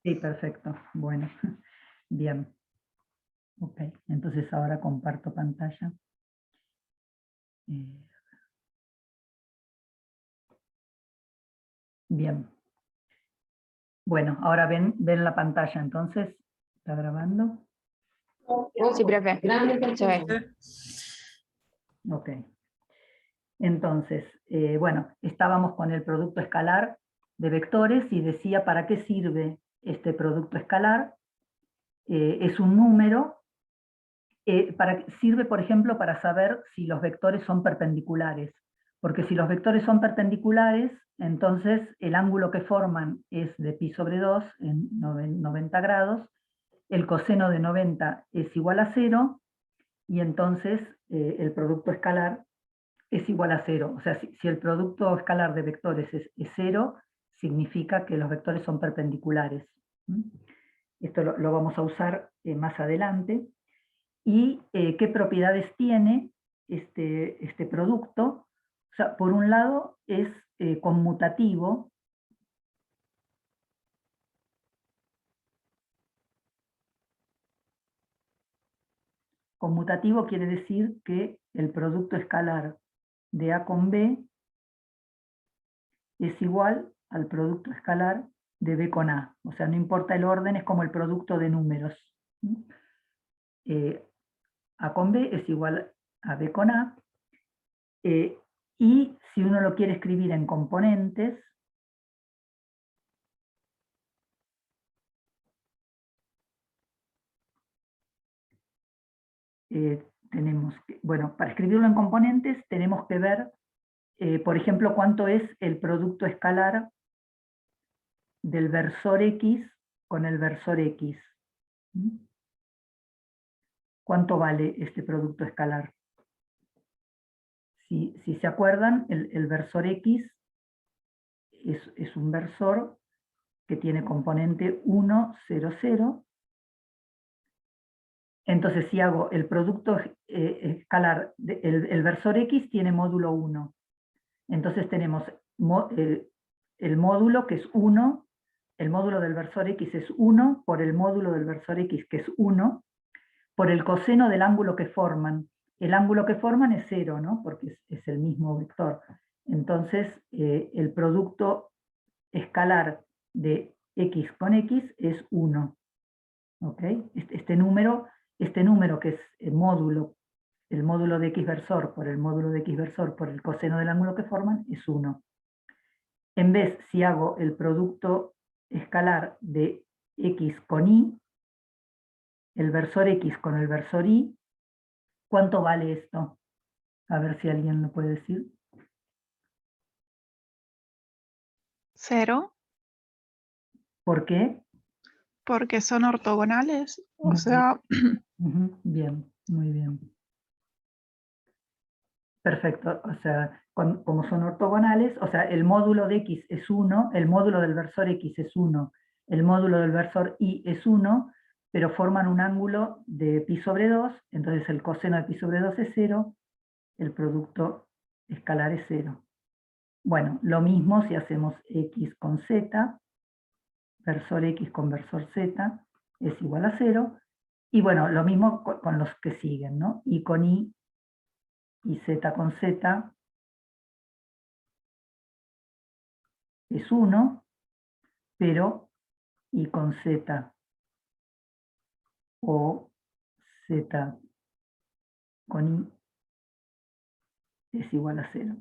Sí, perfecto. Bueno, bien. Ok, entonces ahora comparto pantalla. Eh, Bien. Bueno, ahora ven la pantalla, entonces. ¿Está grabando? Sí, profe. Se ve. Ok. Entonces, bueno, estábamos con el producto escalar de vectores y decía para qué sirve este producto escalar. Es un número, sirve, por ejemplo, para saber si los vectores son perpendiculares. Porque si los vectores son perpendiculares, entonces el ángulo que forman es de pi sobre 2 en 90 grados, el coseno de 90 es igual a 0, y entonces el producto escalar es igual a 0. O sea, si el producto escalar de vectores es 0, significa que los vectores son perpendiculares. Esto lo vamos a usar más adelante. ¿Y qué propiedades tiene este producto? O sea, por un lado es conmutativo. Conmutativo quiere decir que el producto escalar de A con B es igual al producto escalar de B con A. O sea, no importa el orden, es como el producto de números. A con B es igual a B con A. Y si uno lo quiere escribir en componentes, tenemos que, bueno, para escribirlo en componentes tenemos que ver, por ejemplo, cuánto es el producto escalar del versor X con el versor X. ¿Cuánto vale este producto escalar? Si se acuerdan, el versor X es un versor que tiene componente 1, 0, 0. Entonces, si hago el producto escalar, el versor X tiene módulo 1. Entonces tenemos el módulo que es 1, el módulo del versor X es 1 por el módulo del versor X que es 1, por el coseno del ángulo que forman. El ángulo que forman es 0, ¿no? Porque es el mismo vector. Entonces, el producto escalar de X con X es 1. ¿Ok? Este número que es el módulo de X versor por el módulo de X versor por el coseno del ángulo que forman es 1. En vez, si hago el producto escalar de X con Y, el versor X con el versor Y, ¿cuánto vale esto? A ver si alguien lo puede decir. 0, ¿Por qué? porque son ortogonales. O Muy bien. sea, Bien, muy bien. Perfecto, o sea, como son ortogonales, o sea, el módulo de X es 1, el módulo del versor X es 1, el módulo del versor Y es 1, pero forman un ángulo de pi sobre 2, entonces el coseno de pi sobre 2 es 0, el producto escalar es 0. Bueno, lo mismo si hacemos X con Z, versor X con versor Z es igual a 0, y bueno, lo mismo con los que siguen, ¿no? Y con Y y Z con Z es 1, pero Y con Z o Z con Y es igual a 0.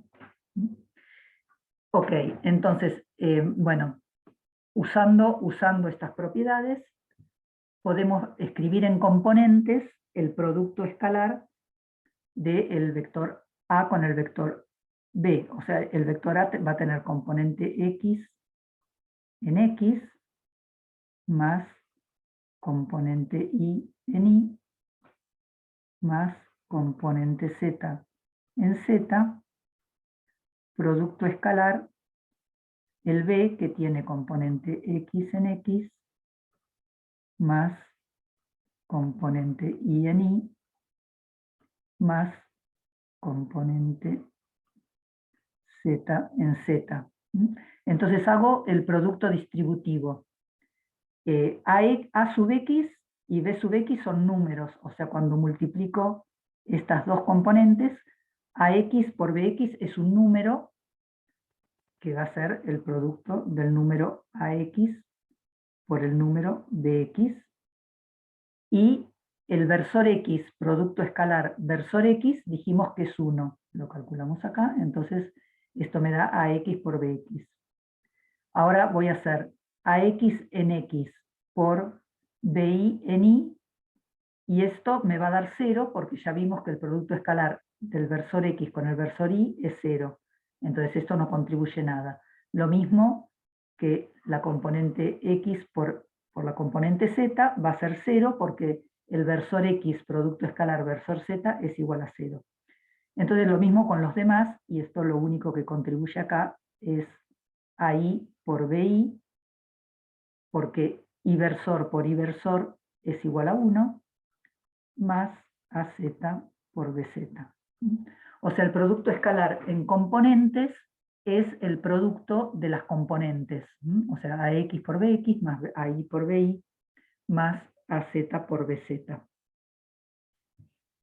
Ok, entonces, bueno, usando estas propiedades, podemos escribir en componentes el producto escalar del vector A con el vector B. O sea, el vector A va a tener componente X en X más componente Y en Y más componente Z en Z, producto escalar, el B que tiene componente X en X más componente Y en Y más componente Z en Z. Entonces hago el producto distributivo. A sub x y b sub x son números, o sea, cuando multiplico estas dos componentes, ax por bx es un número que va a ser el producto del número ax por el número bx, y el versor x, producto escalar versor x, dijimos que es 1, lo calculamos acá, entonces esto me da ax por bx. Ahora voy a hacer ax en x por bi en y, y esto me va a dar 0 porque ya vimos que el producto escalar del versor x con el versor y es 0. Entonces esto no contribuye nada. Lo mismo que la componente x por la componente z va a ser 0 porque el versor x producto escalar versor z es igual a 0. Entonces lo mismo con los demás, y esto lo único que contribuye acá es AI por BI, porque I versor por I versor es igual a 1, más AZ por BZ. O sea, el producto escalar en componentes es el producto de las componentes. O sea, AX por BX más AI por BI más AZ por BZ.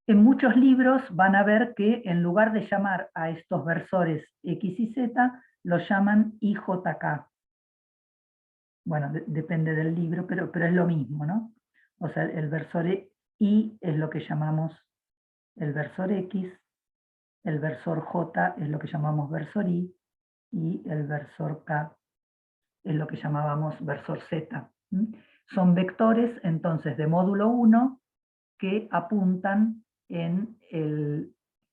En muchos libros van a ver que en lugar de llamar a estos versores X y Z, los llaman IJK. Bueno, depende del libro, pero es lo mismo, ¿no? O sea, el versor I es lo que llamamos el versor X, el versor J es lo que llamamos versor Y el versor K es lo que llamábamos versor Z. Son vectores, entonces, de módulo 1 que apuntan en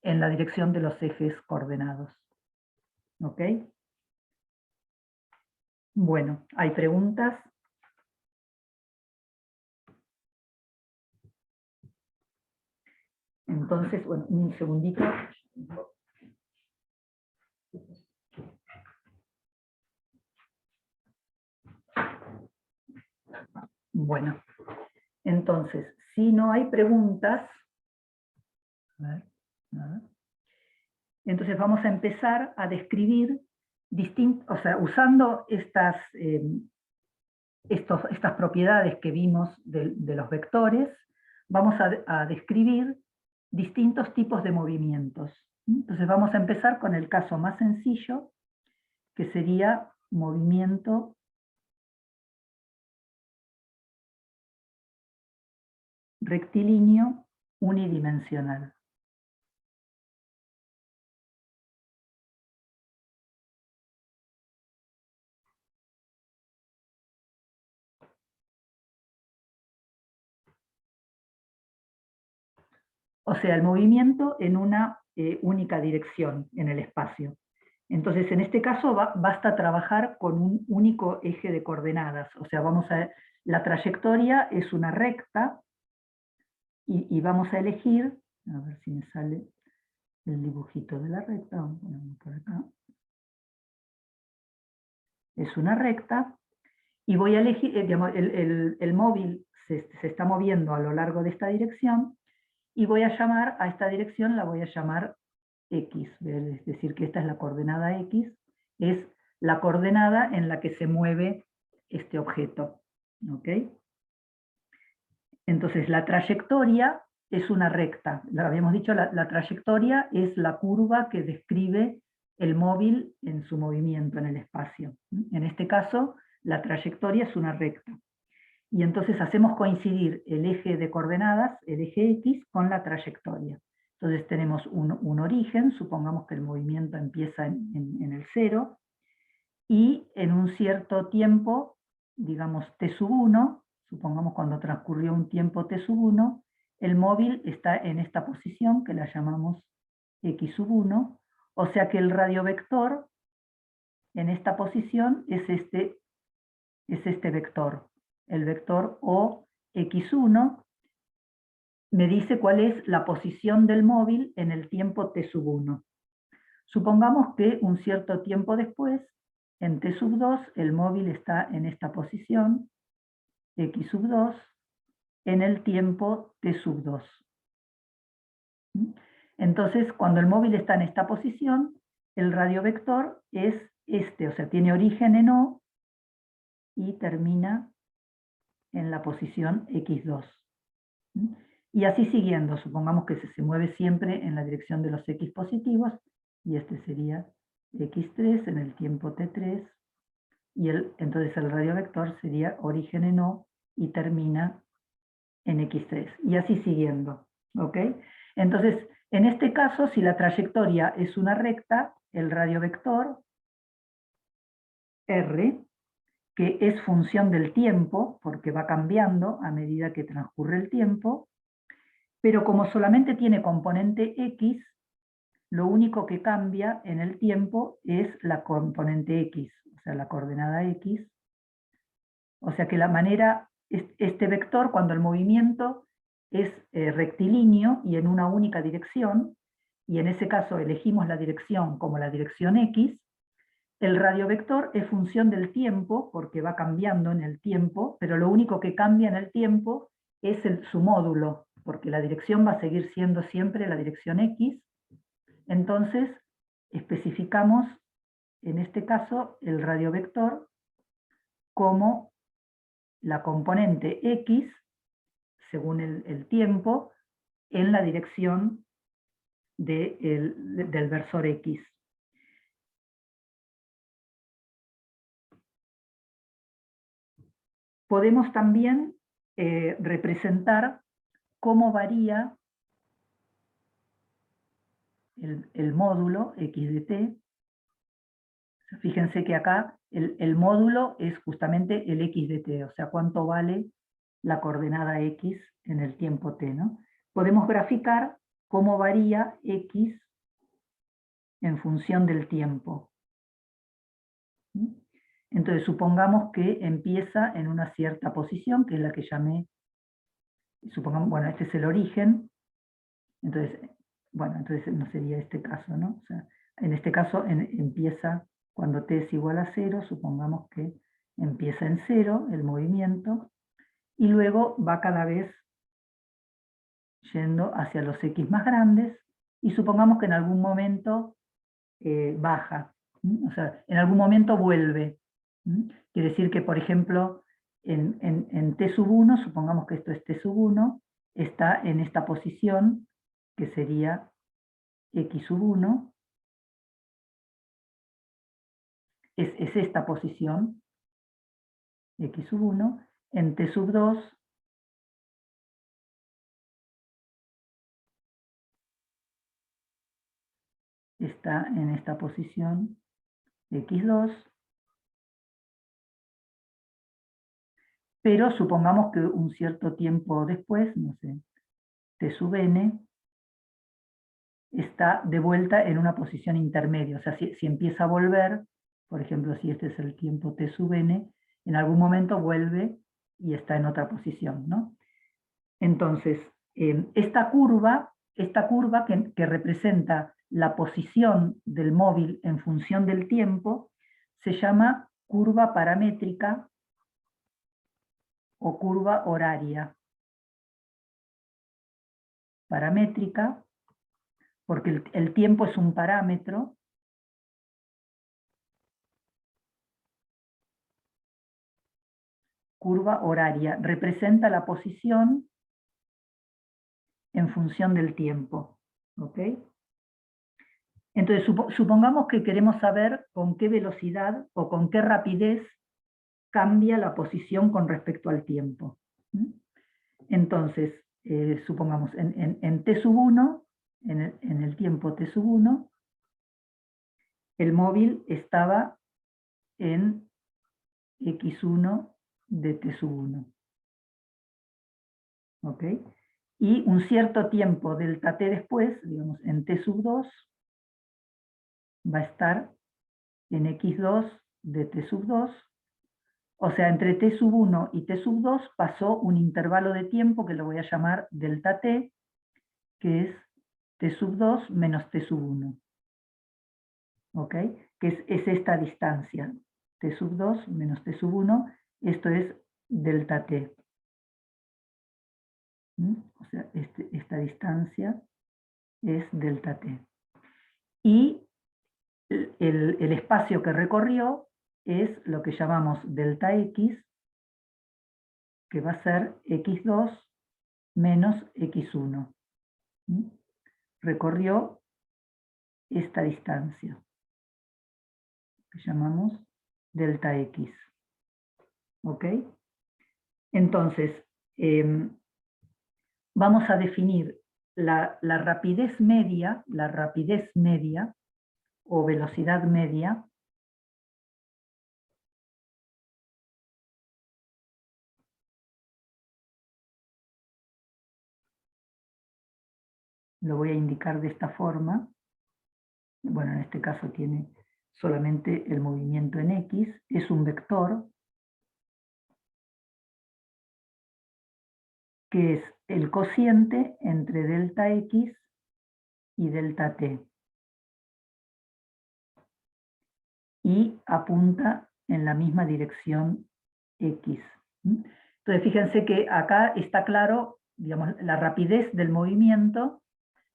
la dirección de los ejes coordenados. ¿Ok? Bueno, ¿hay preguntas? Entonces, bueno, un segundito. Bueno, entonces, si no hay preguntas, a ver, nada. Entonces vamos a empezar a describir, o sea, usando estas propiedades que vimos de los vectores, vamos a describir distintos tipos de movimientos. Entonces vamos a empezar con el caso más sencillo, que sería movimiento rectilíneo unidimensional. O sea, el movimiento en una única dirección en el espacio. Entonces, en este caso basta trabajar con un único eje de coordenadas. O sea, la trayectoria es una recta y vamos a elegir, a ver si me sale el dibujito de la recta, vamos a ponerlo por acá. Es una recta y voy a elegir, digamos, el móvil se está moviendo a lo largo de esta dirección y voy a llamar a esta dirección, la voy a llamar X, es decir, que esta es la coordenada X, es la coordenada en la que se mueve este objeto. ¿Ok? Entonces la trayectoria es una recta, lo habíamos dicho, la trayectoria es la curva que describe el móvil en su movimiento en el espacio. En este caso, la trayectoria es una recta. Y entonces hacemos coincidir el eje de coordenadas, el eje X, con la trayectoria. Entonces tenemos un origen, supongamos que el movimiento empieza en el 0, y en un cierto tiempo, digamos t sub 1, supongamos cuando transcurrió un tiempo t sub 1, el móvil está en esta posición, que la llamamos x sub 1, o sea que el radiovector en esta posición es este vector. El vector OX1 me dice cuál es la posición del móvil en el tiempo t sub 1. Supongamos que un cierto tiempo después, en t sub 2, el móvil está en esta posición, x sub 2, en el tiempo t sub 2. Entonces, cuando el móvil está en esta posición, el radiovector es este, o sea, tiene origen en O y termina en la posición x2. Y así siguiendo, supongamos que se mueve siempre en la dirección de los x positivos, y este sería x3 en el tiempo t3, y entonces el radiovector sería origen en O y termina en x3, y así siguiendo. ¿Ok? Entonces, en este caso, si la trayectoria es una recta, el radiovector R, que es función del tiempo, porque va cambiando a medida que transcurre el tiempo, pero como solamente tiene componente x, lo único que cambia en el tiempo es la componente x, o sea, la coordenada x. O sea que la manera, este vector, cuando el movimiento es rectilíneo y en una única dirección, y en ese caso elegimos la dirección como la dirección x, el radiovector es función del tiempo, porque va cambiando en el tiempo, pero lo único que cambia en el tiempo es su módulo, porque la dirección va a seguir siendo siempre la dirección x. Entonces, especificamos, en este caso, el radiovector como la componente x, según el tiempo, en la dirección del versor x. Podemos también representar cómo varía el módulo x de t. Fíjense que acá el módulo es justamente el x de t, o sea, cuánto vale la coordenada x en el tiempo t, ¿no? Podemos graficar cómo varía x en función del tiempo. Entonces, supongamos que empieza en una cierta posición, que es la que llamé, supongamos, bueno, este es el origen, entonces, bueno, entonces no sería este caso, ¿no? O sea, en este caso empieza cuando t es igual a 0, supongamos que empieza en 0 el movimiento, y luego va cada vez yendo hacia los x más grandes, y supongamos que en algún momento baja, o sea, en algún momento vuelve. Quiere decir que, por ejemplo, en t sub 1, supongamos que esto es t sub 1, está en esta posición, que sería x sub 1, es esta posición, x sub 1, en t sub 2, está en esta posición, x2, pero supongamos que un cierto tiempo después, no sé, t sub n, está de vuelta en una posición intermedia. O sea, si empieza a volver, por ejemplo, si este es el tiempo t sub n, en algún momento vuelve y está en otra posición, ¿no? Entonces, esta curva que representa la posición del móvil en función del tiempo, se llama curva paramétrica o curva horaria. Paramétrica, porque el tiempo es un parámetro. Curva horaria representa la posición en función del tiempo. ¿Ok? Entonces, supongamos que queremos saber con qué velocidad o con qué rapidez cambia la posición con respecto al tiempo. Entonces, supongamos, en t sub 1, en el tiempo t sub 1, el móvil estaba en x1 de t sub 1. ¿Ok? Y un cierto tiempo delta t después, digamos, en t sub 2, va a estar en x2 de t sub 2, o sea, entre t sub 1 y t sub 2 pasó un intervalo de tiempo que lo voy a llamar delta t, que es t sub 2 menos t sub 1. ¿Ok? Que es esta distancia, t sub 2 menos t sub 1, esto es delta t. O sea, esta distancia es delta t. Y el espacio que recorrió es lo que llamamos delta x, que va a ser x2 menos x1. Recorrió esta distancia, que llamamos delta x. ¿Ok? Entonces, vamos a definir la rapidez media o velocidad media, lo voy a indicar de esta forma. Bueno, en este caso tiene solamente el movimiento en x, es un vector que es el cociente entre delta x y delta t, y apunta en la misma dirección x. Entonces fíjense que acá está claro, digamos, la rapidez del movimiento.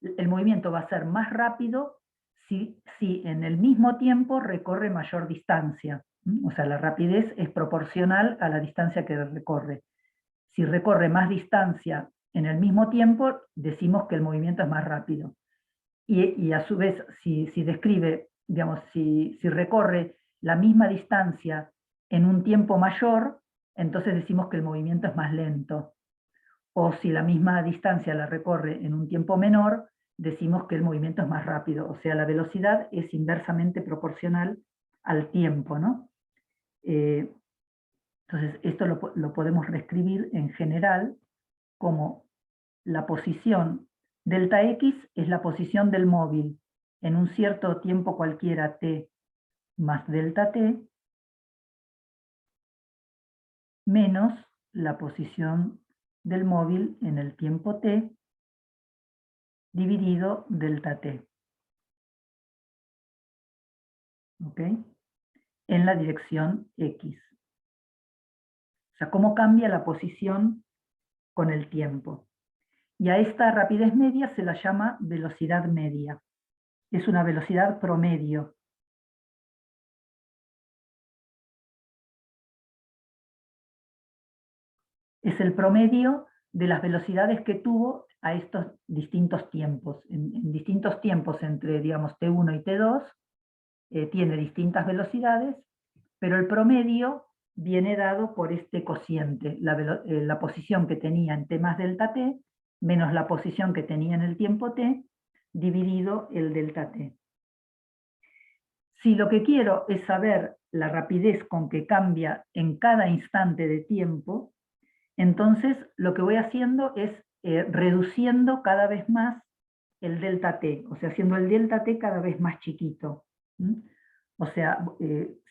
El movimiento va a ser más rápido si en el mismo tiempo recorre mayor distancia. O sea, la rapidez es proporcional a la distancia que recorre. Si recorre más distancia en el mismo tiempo, decimos que el movimiento es más rápido. Y a su vez, si describe, digamos, si recorre la misma distancia en un tiempo mayor, entonces decimos que el movimiento es más lento. O si la misma distancia la recorre en un tiempo menor, decimos que el movimiento es más rápido. O sea, la velocidad es inversamente proporcional al tiempo, ¿no? Entonces, esto lo podemos reescribir en general como la posición delta x es la posición del móvil en un cierto tiempo cualquiera t más delta t, menos la posición del móvil en el tiempo t dividido delta t. ¿Ok? En la dirección x. O sea, cómo cambia la posición con el tiempo. Y a esta rapidez media se la llama velocidad media. Es una velocidad promedio. Es el promedio de las velocidades que tuvo a estos distintos tiempos. En distintos tiempos entre, digamos, T1 y T2, tiene distintas velocidades, pero el promedio viene dado por este cociente, la posición que tenía en t más delta t, menos la posición que tenía en el tiempo t, dividido el delta t. Si lo que quiero es saber la rapidez con que cambia en cada instante de tiempo, entonces lo que voy haciendo es reduciendo cada vez más el delta t, o sea, haciendo el delta t cada vez más chiquito. O sea,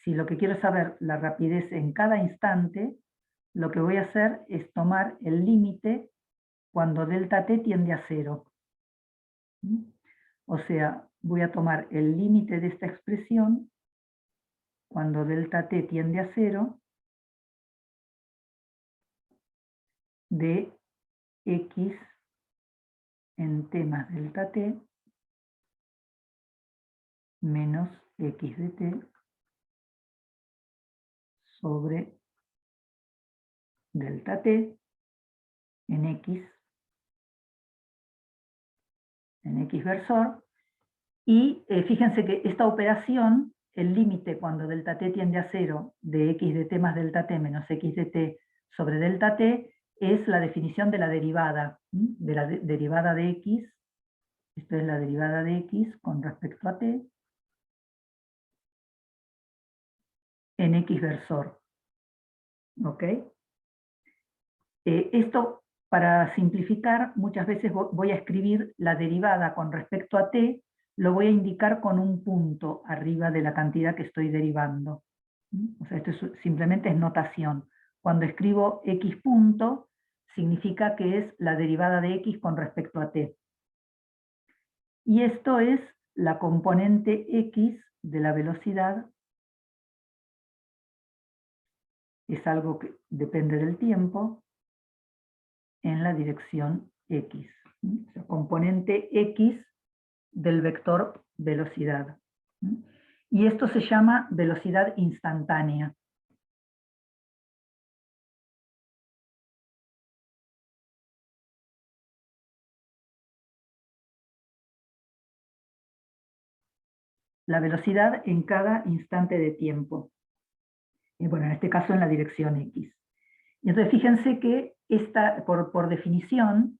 si lo que quiero es saber la rapidez en cada instante, lo que voy a hacer es tomar el límite cuando delta t tiende a 0. O sea, voy a tomar el límite de esta expresión cuando delta t tiende a 0 de x en t más delta t menos x de t sobre delta t en x versor. Y fíjense que esta operación, el límite cuando delta t tiende a 0 de x de t más delta t menos x de t sobre delta t, es la definición de la derivada, de la derivada de x. Esto es la derivada de x con respecto a t en x versor. ¿Ok? Esto, para simplificar, muchas veces voy a escribir la derivada con respecto a t, lo voy a indicar con un punto arriba de la cantidad que estoy derivando. O sea, esto simplemente es notación. Cuando escribo x punto, significa que es la derivada de x con respecto a t. Y esto es la componente x de la velocidad. Es algo que depende del tiempo en la dirección x. O sea, componente x del vector velocidad. Y esto se llama velocidad instantánea. la velocidad en cada instante de tiempo. Y bueno, en este caso en la dirección X. Y entonces fíjense que por definición,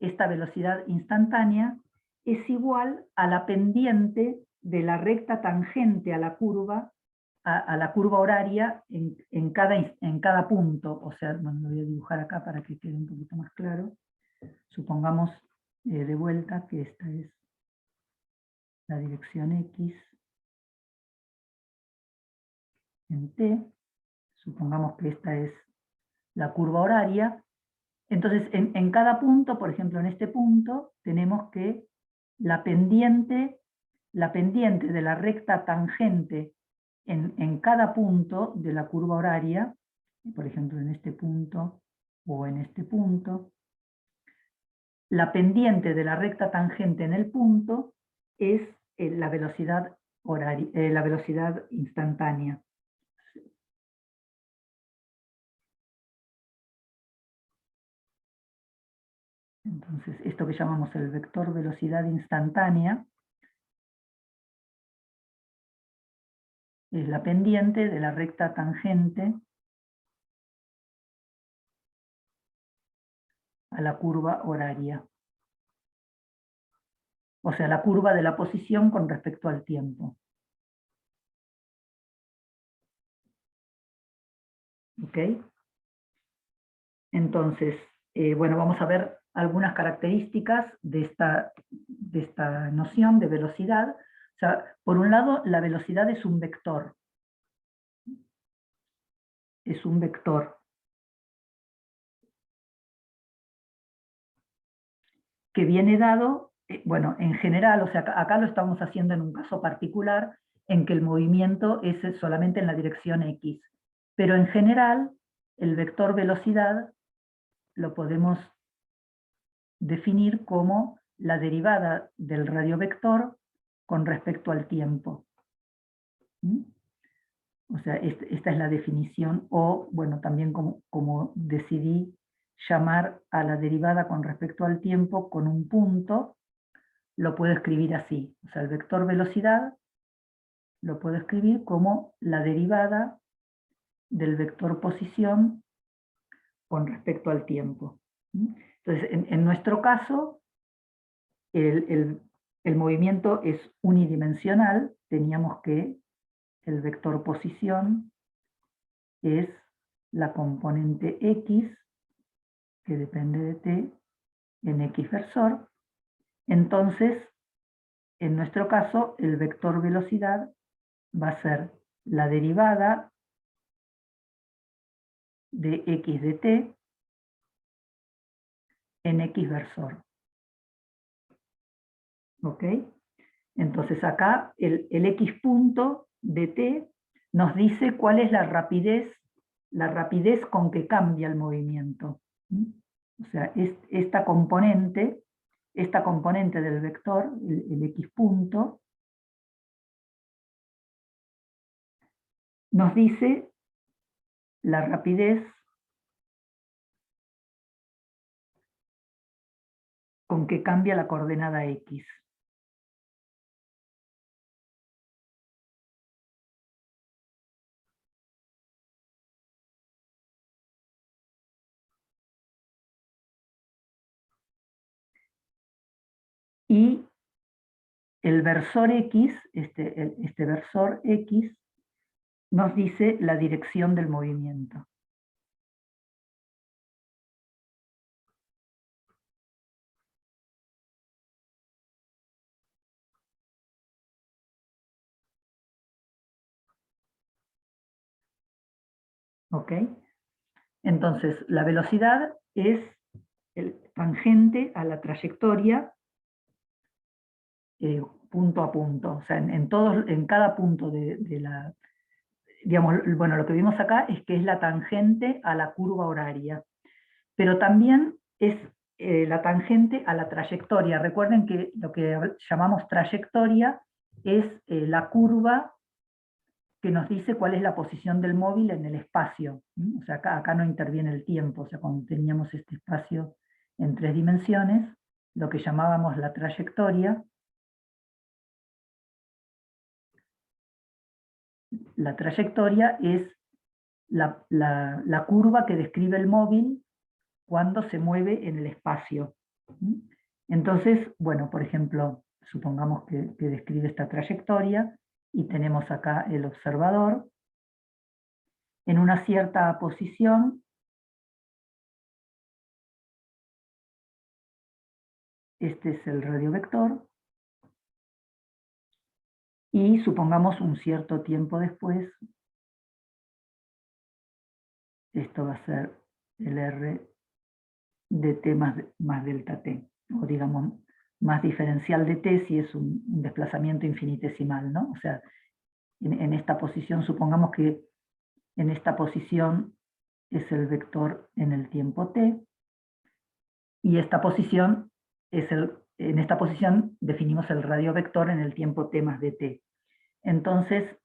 esta velocidad instantánea es igual a la pendiente de la recta tangente a la curva horaria en cada punto. O sea, bueno, lo voy a dibujar acá para que quede un poquito más claro. Supongamos de vuelta que esta es la dirección X en T. Supongamos que esta es la curva horaria. Entonces, en cada punto, por ejemplo, en este punto, tenemos que la pendiente de la recta tangente en cada punto de la curva horaria, por ejemplo, en este punto o en este punto, la pendiente de la recta tangente en el punto es la velocidad la velocidad instantánea. Entonces, esto que llamamos el vector velocidad instantánea es la pendiente de la recta tangente a la curva horaria. O sea, la curva de la posición con respecto al tiempo. ¿Ok? Entonces, bueno, vamos a ver algunas características de esta noción de velocidad. O sea, por un lado, la velocidad es un vector. Es un vector que viene dado, bueno, en general, o sea, acá lo estamos haciendo en un caso particular, en que el movimiento es solamente en la dirección X. Pero en general, el vector velocidad lo podemos definir como la derivada del radiovector con respecto al tiempo. ¿Mm? O sea, esta es la definición, o bueno, también como decidí llamar a la derivada con respecto al tiempo con un punto, lo puedo escribir así. O sea, el vector velocidad lo puedo escribir como la derivada del vector posición con respecto al tiempo. Entonces, en nuestro caso, el movimiento es unidimensional. Teníamos que el vector posición es la componente X, que depende de t, en X versor. Entonces, en nuestro caso, el vector velocidad va a ser la derivada de X de t en X versor. ¿Ok? Entonces acá el X punto de t nos dice cuál es la rapidez con que cambia el movimiento. O sea, esta componente del vector, el X punto, nos dice la rapidez con que cambia la coordenada X. Y el versor X, este versor X, nos dice la dirección del movimiento. ¿Ok? Entonces, la velocidad es el tangente a la trayectoria punto a punto. O sea, en cada punto de la... Digamos, bueno, lo que vimos acá es que es la tangente a la curva horaria. Pero también es la tangente a la trayectoria. Recuerden que lo que llamamos trayectoria es la curva que nos dice cuál es la posición del móvil en el espacio. O sea, acá no interviene el tiempo. O sea, cuando teníamos este espacio en 3 dimensiones, lo que llamábamos la trayectoria la trayectoria es la curva que describe el móvil cuando se mueve en el espacio. Entonces, bueno, por ejemplo, supongamos que describe esta trayectoria y tenemos acá el observador en una cierta posición. Este es el radiovector. Y supongamos un cierto tiempo después, esto va a ser el R de t más delta t, o digamos, más diferencial de t si es un desplazamiento infinitesimal, ¿no? O sea, en esta posición, supongamos que en esta posición es el vector en el tiempo t, y esta posición en esta posición definimos el radiovector en el tiempo t más dt. Entonces,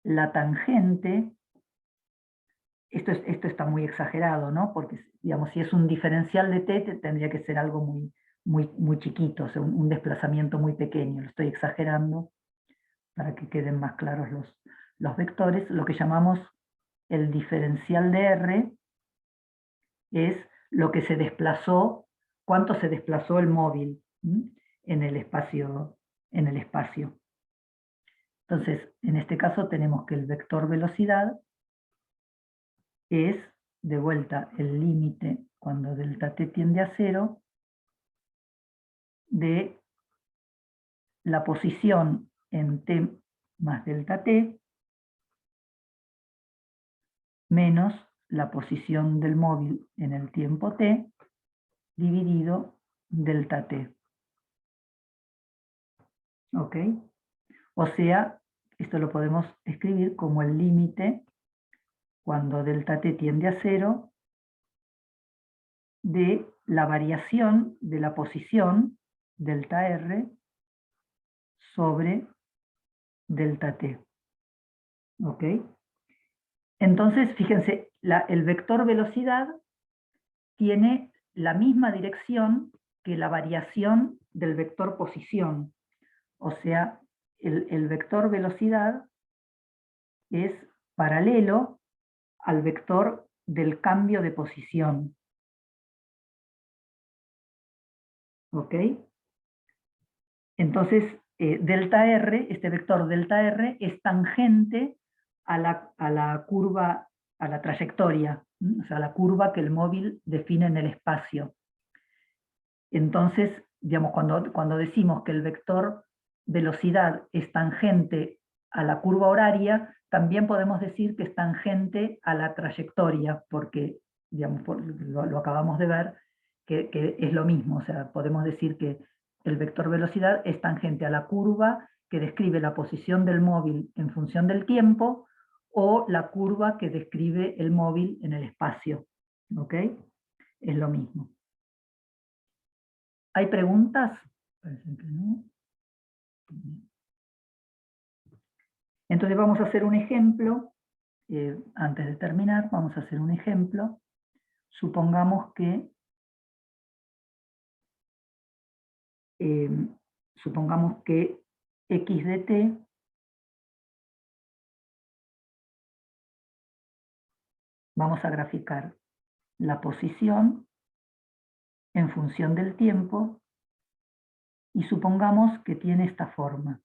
la tangente, esto está muy exagerado, ¿no? Porque, digamos, si es un diferencial de t, tendría que ser algo muy chiquito, o sea, un desplazamiento muy pequeño. Lo estoy exagerando para que queden más claros los vectores. Lo que llamamos el diferencial de R es lo que se desplazó, cuánto se desplazó el móvil en el espacio. Entonces, en este caso tenemos que el vector velocidad es, de vuelta, el límite cuando delta t tiende a 0 de la posición en t más delta t menos la posición del móvil en el tiempo t dividido delta t. ¿Ok? O sea, esto lo podemos escribir como el límite cuando delta t tiende a 0 de la variación de la posición delta r sobre delta t. ¿Ok? Entonces, fíjense, el vector velocidad tiene la misma dirección que la variación del vector posición. O sea, el vector velocidad es paralelo al vector del cambio de posición. ¿Ok? Entonces, delta R, este vector delta R, es tangente a la curva, a la trayectoria, o sea, la curva que el móvil define en el espacio. Entonces, digamos, cuando decimos que el vector velocidad es tangente a la curva horaria, también podemos decir que es tangente a la trayectoria, porque, digamos, lo acabamos de ver, que es lo mismo. O sea, podemos decir que el vector velocidad es tangente a la curva que describe la posición del móvil en función del tiempo, o la curva que describe el móvil en el espacio. ¿Ok? Es lo mismo. ¿Hay preguntas? Parece que no. Entonces vamos a hacer un ejemplo. Antes de terminar, vamos a hacer un ejemplo. Supongamos que x de t vamos a graficar la posición en función del tiempo y supongamos que tiene esta forma.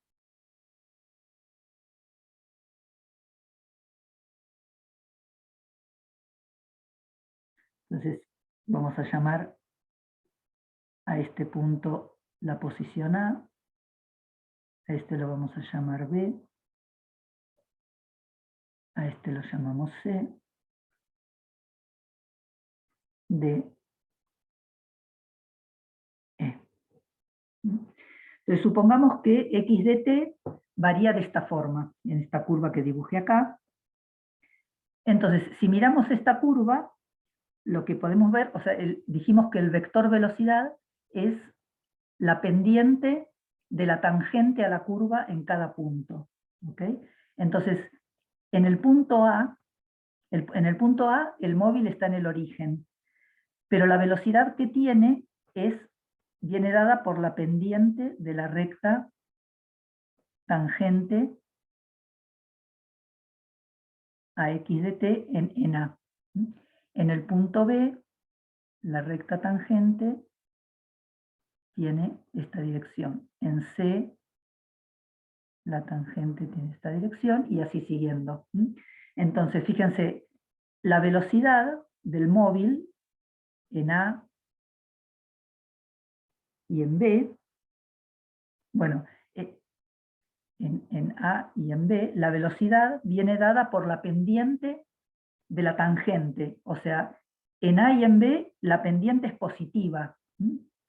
Entonces vamos a llamar a este punto la posición A, a este lo vamos a llamar B, a este lo llamamos C, D, E. Entonces supongamos que x de t varía de esta forma, en esta curva que dibujé acá. Entonces, si miramos esta curva, lo que podemos ver, o sea, dijimos que el vector velocidad es la pendiente de la tangente a la curva en cada punto. ¿Ok? Entonces, en el punto A, el móvil está en el origen, pero la velocidad que tiene viene dada por la pendiente de la recta tangente AX de t en A. En el punto B, la recta tangente tiene esta dirección. En C, la tangente tiene esta dirección, y así siguiendo. Entonces, fíjense, la velocidad del móvil en A y en B, bueno, en A y en B, la velocidad viene dada por la pendiente de la tangente. O sea, en A y en B la pendiente es positiva.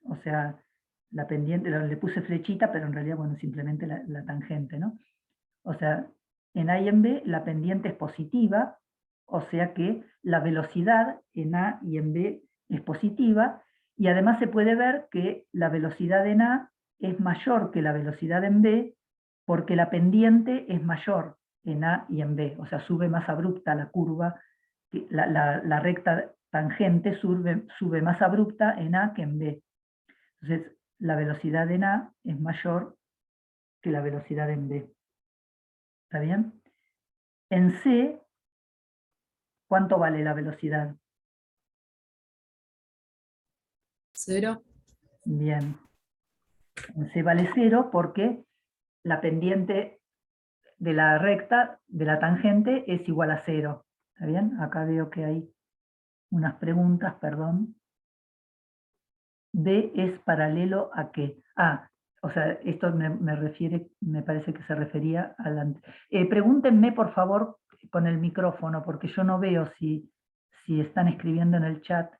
O sea, la pendiente, le puse flechita, pero en realidad, bueno, simplemente la tangente, ¿no? O sea, en A y en B la pendiente es positiva, o sea que la velocidad en A y en B es positiva, y además se puede ver que la velocidad en A es mayor que la velocidad en B, porque la pendiente es mayor en A y en B, o sea, sube más abrupta la curva, la recta tangente sube más abrupta en A que en B. Entonces, la velocidad en A es mayor que la velocidad en B. ¿Está bien? En C, ¿cuánto vale la velocidad? 0. Bien. En C vale 0 porque la pendiente de la recta, de la tangente, es igual a 0. ¿Está bien? Acá veo que hay unas preguntas, perdón. B es paralelo a qué. O sea, esto me parece que se refería a pregúntenme, por favor, con el micrófono, porque yo no veo si están escribiendo en el chat.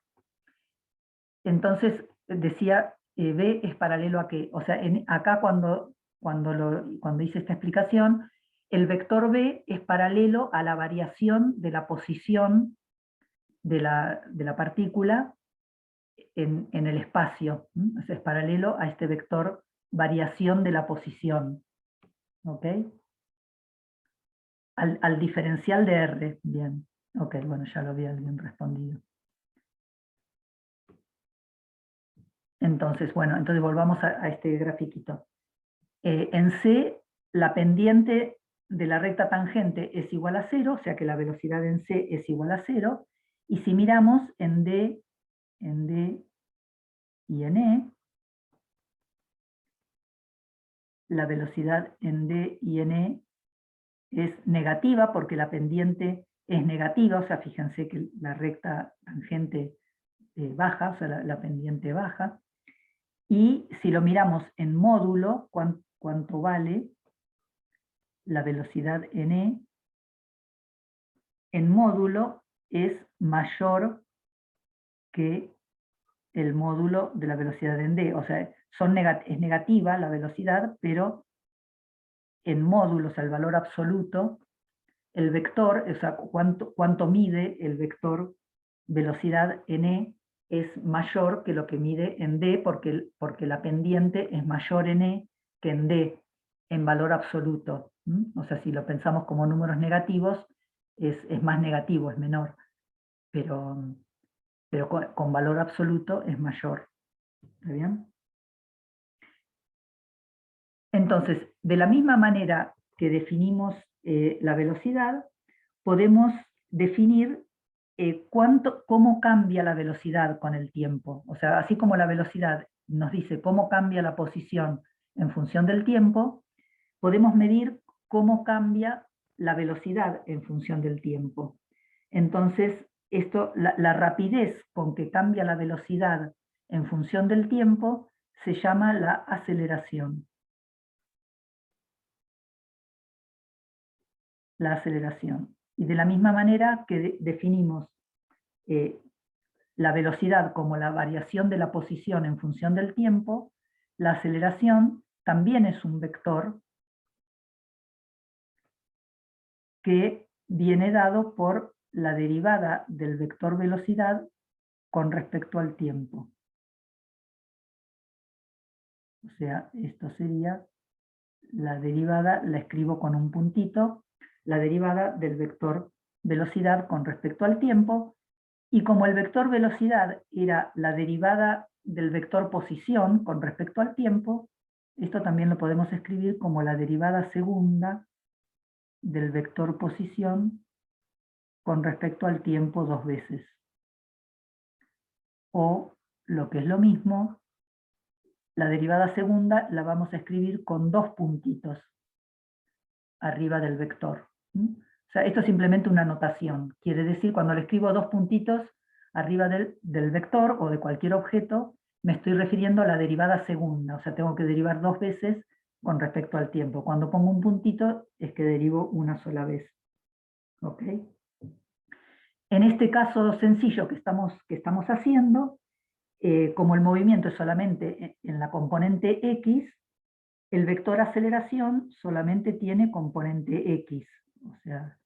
Entonces, decía, B es paralelo a qué. O sea, acá cuando hice esta explicación, el vector B es paralelo a la variación de la posición de la partícula en el espacio. O sea, es paralelo a este vector variación de la posición. ¿Ok? Al diferencial de R. Bien. Ok, bueno, ya lo había alguien respondido. Entonces, bueno, entonces volvamos a este grafiquito. En C, la pendiente de la recta tangente es igual a 0, o sea que la velocidad en C es igual a 0, y si miramos en D y en E, la velocidad en D y en E es negativa porque la pendiente es negativa, o sea, fíjense que la recta tangente baja, o sea, la pendiente baja, y si lo miramos en módulo, ¿cuánto vale la velocidad en E? En módulo es mayor que el módulo de la velocidad en D. O sea, es negativa la velocidad, pero en módulos, al valor absoluto, el vector, o sea, cuánto mide el vector velocidad en E es mayor que lo que mide en D, porque la pendiente es mayor en E que en D, en valor absoluto. O sea, si lo pensamos como números negativos, es más negativo, es menor, pero con valor absoluto es mayor. ¿Está bien? Entonces, de la misma manera que definimos la velocidad, podemos definir cómo cambia la velocidad con el tiempo. O sea, así como la velocidad nos dice cómo cambia la posición en función del tiempo, podemos medir cómo cambia la velocidad en función del tiempo. Entonces, la rapidez con que cambia la velocidad en función del tiempo se llama la aceleración. La aceleración. Y de la misma manera que definimos la velocidad como la variación de la posición en función del tiempo, la aceleración también es un vector que viene dado por la derivada del vector velocidad con respecto al tiempo. O sea, esto sería la derivada, la escribo con un puntito, la derivada del vector velocidad con respecto al tiempo, y como el vector velocidad era la derivada del vector posición con respecto al tiempo, esto también lo podemos escribir como la derivada segunda del vector posición con respecto al tiempo 2 veces. O, lo que es lo mismo, la derivada segunda la vamos a escribir con 2 puntitos arriba del vector. O sea, esto es simplemente una notación. Quiere decir, cuando le escribo 2 puntitos arriba del vector o de cualquier objeto, me estoy refiriendo a la derivada segunda. O sea, tengo que derivar 2 veces con respecto al tiempo. Cuando pongo un puntito, es que derivo una sola vez. ¿Ok? En este caso sencillo que estamos haciendo, como el movimiento es solamente en la componente X, el vector aceleración solamente tiene componente X. O sea,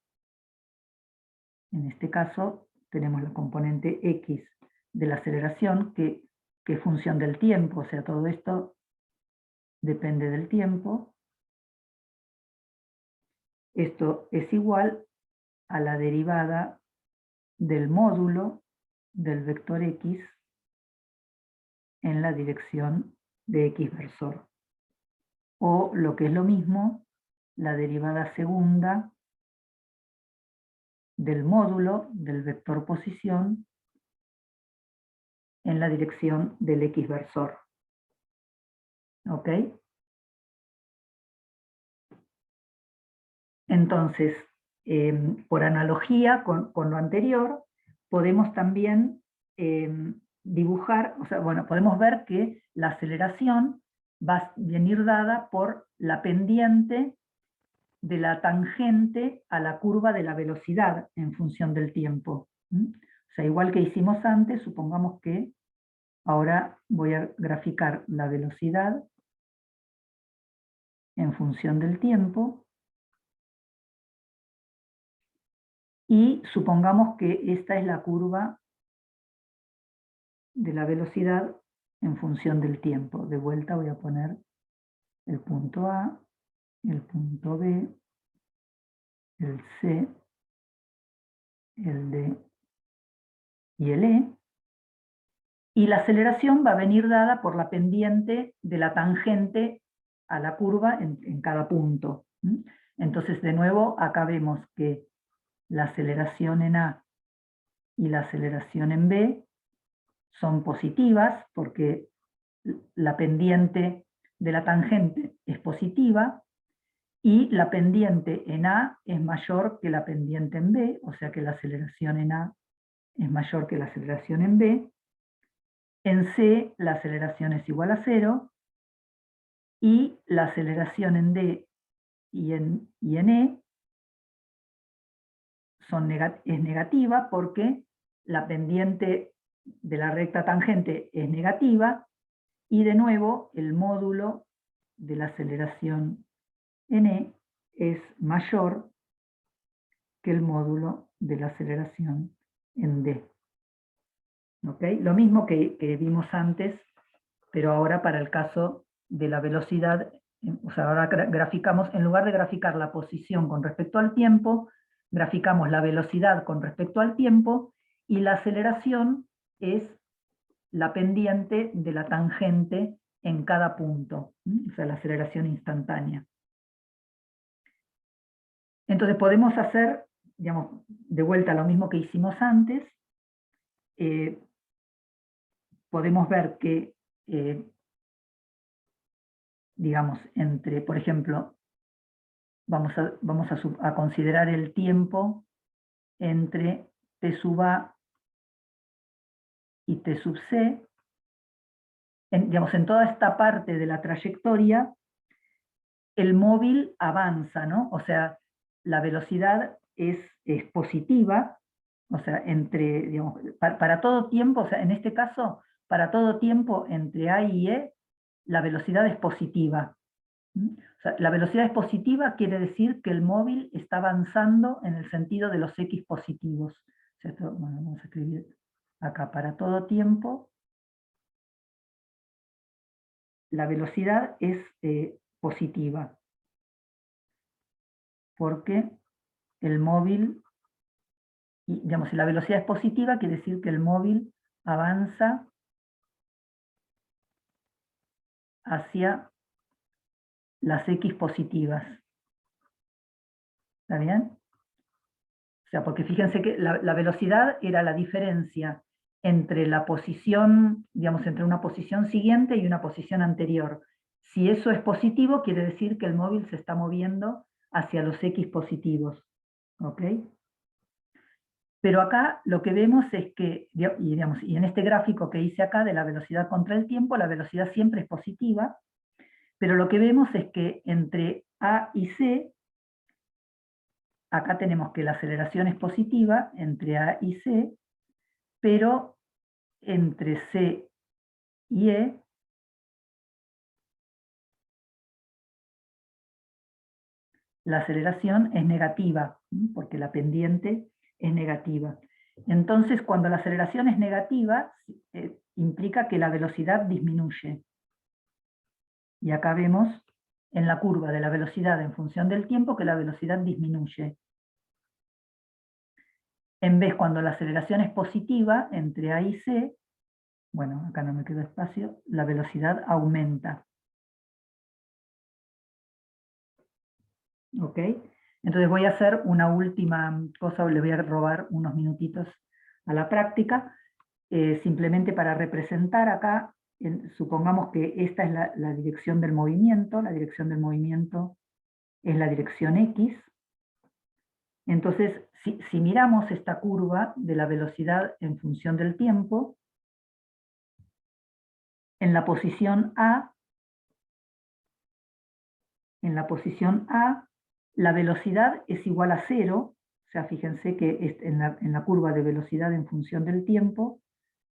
en este caso tenemos la componente X de la aceleración, que es función del tiempo. O sea, todo esto depende del tiempo. Esto es igual a la derivada del módulo del vector X en la dirección de X versor. O, lo que es lo mismo, la derivada segunda del módulo del vector posición en la dirección del X versor. ¿Ok? Entonces, por analogía con lo anterior, podemos también dibujar, o sea, bueno, podemos ver que la aceleración va a venir dada por la pendiente de la tangente a la curva de la velocidad en función del tiempo. O sea, igual que hicimos antes, supongamos que ahora voy a graficar la velocidad en función del tiempo, y supongamos que esta es la curva de la velocidad en función del tiempo. De vuelta voy a poner el punto A, el punto B, el C, el D y el E. Y la aceleración va a venir dada por la pendiente de la tangente a la curva en cada punto. Entonces, de nuevo, acá vemos que la aceleración en A y la aceleración en B son positivas porque la pendiente de la tangente es positiva y la pendiente en A es mayor que la pendiente en B, o sea que la aceleración en A es mayor que la aceleración en B. En C la aceleración es igual a 0 y la aceleración en D y en E es negativa porque la pendiente de la recta tangente es negativa y de nuevo el módulo de la aceleración en E es mayor que el módulo de la aceleración en D. ¿Okay? Lo mismo que vimos antes, pero ahora para el caso de la velocidad, o sea, ahora graficamos, en lugar de graficar la posición con respecto al tiempo, graficamos la velocidad con respecto al tiempo, y la aceleración es la pendiente de la tangente en cada punto, o sea, la aceleración instantánea. Entonces podemos hacer, digamos, de vuelta lo mismo que hicimos antes. Podemos ver que, digamos, entre, por ejemplo, vamos a considerar el tiempo entre T sub A y T sub C. Digamos, en toda esta parte de la trayectoria, el móvil avanza, ¿no? O sea, la velocidad es positiva, o sea, digamos, para todo tiempo, o sea, en este caso, para todo tiempo entre A y E, la velocidad es positiva. O sea, la velocidad es positiva quiere decir que el móvil está avanzando en el sentido de los X positivos. O sea, bueno, vamos a escribir acá, para todo tiempo, la velocidad es positiva, porque el móvil, digamos, si la velocidad es positiva, quiere decir que el móvil avanza hacia las X positivas. ¿Está bien? O sea, porque fíjense que la velocidad era la diferencia entre la posición, digamos, entre una posición siguiente y una posición anterior. Si eso es positivo, quiere decir que el móvil se está moviendo hacia los X positivos. ¿Ok? Pero acá lo que vemos es que, y en este gráfico que hice acá de la velocidad contra el tiempo, la velocidad siempre es positiva, pero lo que vemos es que entre A y C, acá tenemos que la aceleración es positiva entre A y C, pero entre C y E, la aceleración es negativa, porque la pendiente es negativa. Entonces, cuando la aceleración es negativa, implica que la velocidad disminuye. Y acá vemos en la curva de la velocidad en función del tiempo que la velocidad disminuye. En vez, cuando la aceleración es positiva entre A y C, bueno, acá no me quedó espacio, la velocidad aumenta. ¿Ok? Entonces voy a hacer una última cosa, le voy a robar unos minutitos a la práctica, simplemente para representar acá, supongamos que esta es la dirección del movimiento es la dirección X. Entonces, si miramos esta curva de la velocidad en función del tiempo, en la posición A, la velocidad es igual a 0, o sea, fíjense que en la curva de velocidad en función del tiempo,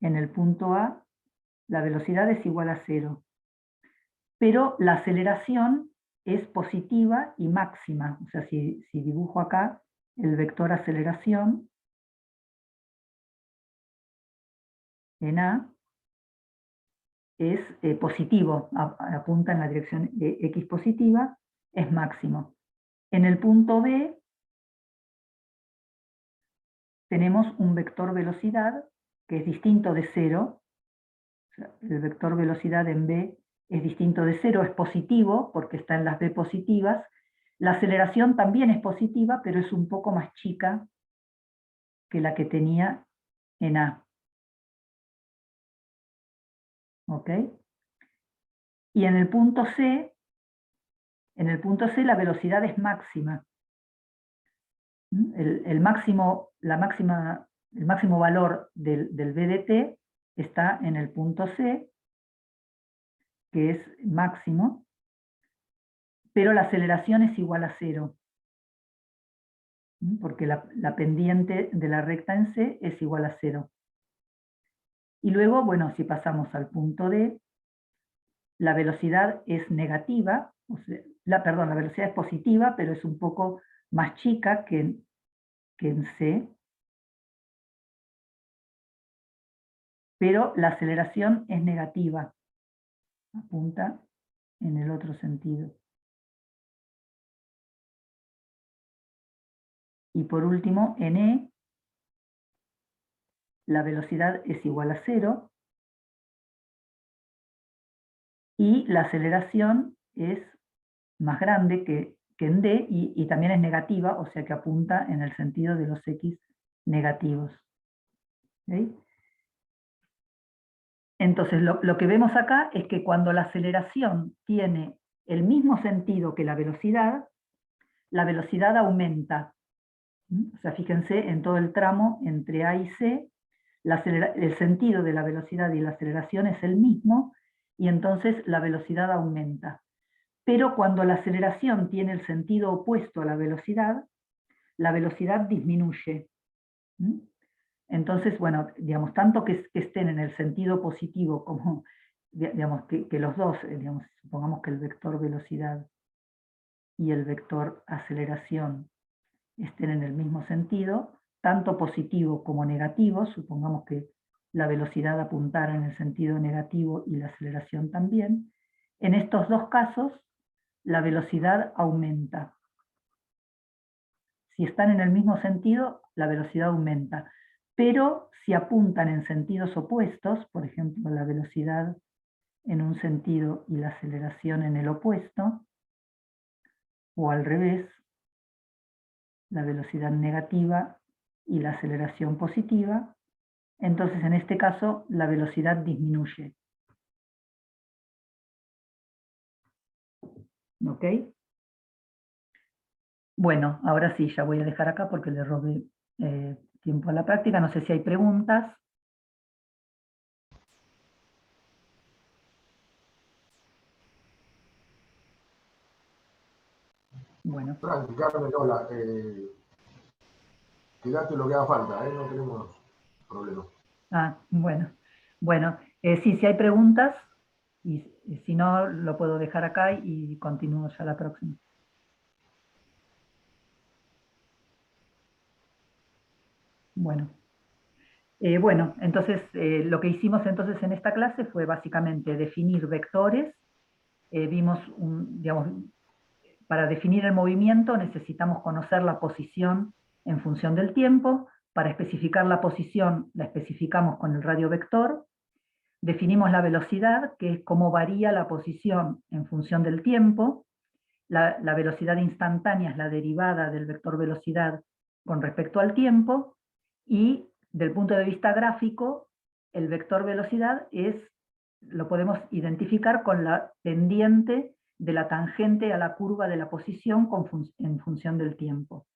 en el punto A, la velocidad es igual a 0. Pero la aceleración es positiva y máxima, o sea, si dibujo acá el vector aceleración en A, es positivo, apunta en la dirección X positiva, es máximo. En el punto B tenemos un vector velocidad que es distinto de 0. O sea, el vector velocidad en B es distinto de 0, es positivo porque está en las B positivas. La aceleración también es positiva, pero es un poco más chica que la que tenía en A. ¿Ok? Y en el punto C la velocidad es máxima. El máximo valor del VDT está en el punto C, que es máximo, pero la aceleración es igual a 0, porque la pendiente de la recta en C es igual a 0. Y luego, bueno, si pasamos al punto D, la velocidad es negativa, la velocidad es positiva, pero es un poco más chica que en C, pero la aceleración es negativa, apunta en el otro sentido. Y por último, en E, la velocidad es igual a 0 y la aceleración es más grande que en D y también es negativa, o sea que apunta en el sentido de los X negativos. ¿Okay? Entonces, lo que vemos acá es que cuando la aceleración tiene el mismo sentido que la velocidad aumenta. O sea, fíjense en todo el tramo entre A y C, el sentido de la velocidad y la aceleración es el mismo, y entonces la velocidad aumenta. Pero cuando la aceleración tiene el sentido opuesto a la velocidad disminuye. Entonces, bueno, digamos, tanto que estén en el sentido positivo como, digamos, que los dos, digamos, supongamos que el vector velocidad y el vector aceleración estén en el mismo sentido, tanto positivo como negativo, supongamos que la velocidad apuntara en el sentido negativo y la aceleración también, en estos dos casos la velocidad aumenta. Si están en el mismo sentido, la velocidad aumenta. Pero si apuntan en sentidos opuestos, por ejemplo, la velocidad en un sentido y la aceleración en el opuesto, o al revés, la velocidad negativa y la aceleración positiva, entonces en este caso la velocidad disminuye. ¿Ok? Bueno, ahora sí, ya voy a dejar acá porque le robé tiempo a la práctica. No sé si hay preguntas. Bueno. Frank, Carmen, hola. Quédate lo que haga falta, no tenemos problema. Ah, bueno. Bueno, sí, si hay preguntas, y si no, lo puedo dejar acá y continúo ya la próxima. Bueno. Bueno, entonces lo que hicimos entonces en esta clase fue básicamente definir vectores. Vimos, digamos, para definir el movimiento necesitamos conocer la posición en función del tiempo. Para especificar la posición la especificamos con el radio vector. Definimos la velocidad, que es cómo varía la posición en función del tiempo. La velocidad instantánea es la derivada del vector velocidad con respecto al tiempo. Y del punto de vista gráfico, el vector velocidad lo podemos identificar con la pendiente de la tangente a la curva de la posición en función del tiempo.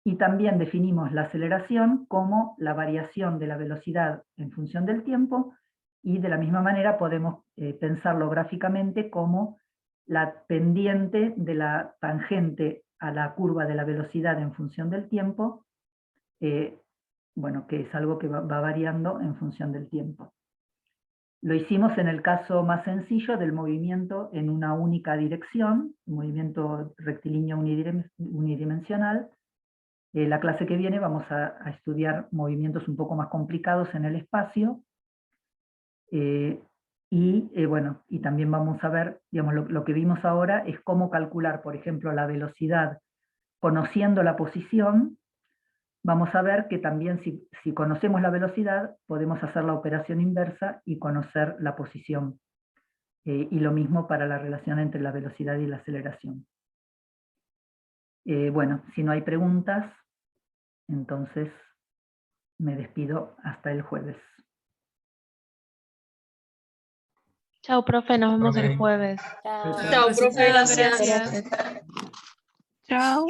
Y también definimos la aceleración como la variación de la velocidad en función del tiempo, y de la misma manera podemos pensarlo gráficamente como la pendiente de la tangente a la curva de la velocidad en función del tiempo, bueno, que es algo que va variando en función del tiempo. Lo hicimos en el caso más sencillo del movimiento en una única dirección, movimiento rectilíneo unidimensional. La clase que viene vamos a estudiar movimientos un poco más complicados en el espacio, bueno, y también vamos a ver, digamos, lo que vimos ahora es cómo calcular, por ejemplo, la velocidad conociendo la posición. Vamos a ver que también si conocemos la velocidad, podemos hacer la operación inversa y conocer la posición. Y lo mismo para la relación entre la velocidad y la aceleración. Bueno, si no hay preguntas, entonces me despido hasta el jueves. Chao, profe, nos vemos el jueves. Chao. Chao, profe, Gracias. gracias. Chao.